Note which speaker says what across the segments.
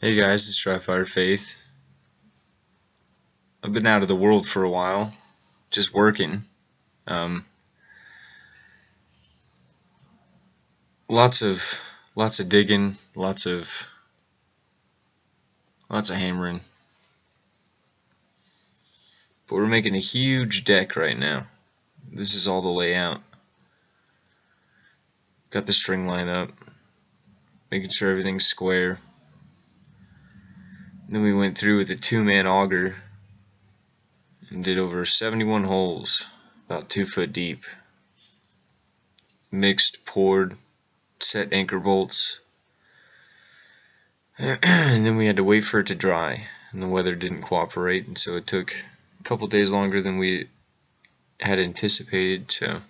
Speaker 1: Hey guys, it's Dryfire Faith. I've been out of the world for a while, just working. Um, lots of digging, lots of hammering. But we're making a huge deck right now. This is all the layout. Got the string line up, making sure everything's square. Then we went through with a 2-man auger and did over 71 holes, about 2 foot deep. Mixed, poured, set anchor bolts. And then we had to wait for it to dry, and the weather didn't cooperate, and so it took a couple days longer than we had anticipated. So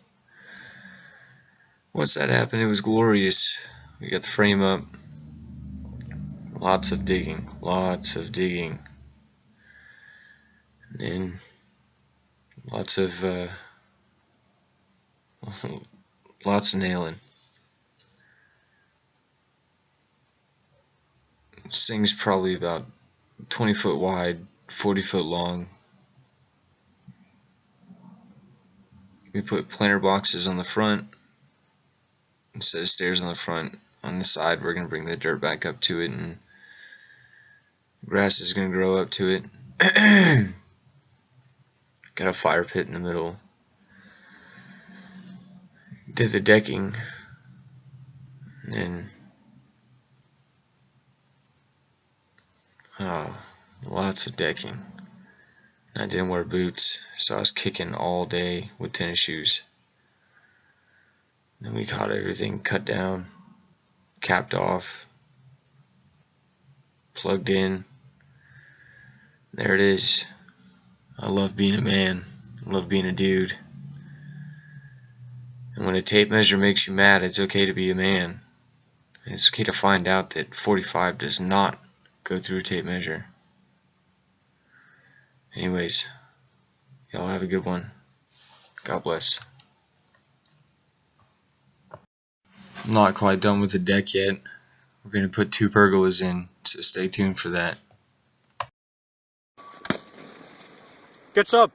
Speaker 1: once that happened, it was glorious. We got the frame up. Lots of digging, and then lots of nailing. This thing's probably about 20 foot wide, 40 foot long. We put planter boxes on the front instead of stairs on the front. On the side, we're going to bring the dirt back up to it, and grass is going to grow up to it. Got a fire pit in the middle. Did the decking, and then lots of decking. I didn't wear boots, so I was kicking all day with tennis shoes. Then we got everything cut down, capped off, plugged in. There it is. I love being a man. I love being a dude. And when a tape measure makes you mad, it's okay to be a man. It's okay to find out that 45 does not go through a tape measure. Anyways, y'all have a good one. God bless. I'm not quite done with the deck yet. We're going to put 2 pergolas in, so stay tuned for that.
Speaker 2: Gets up.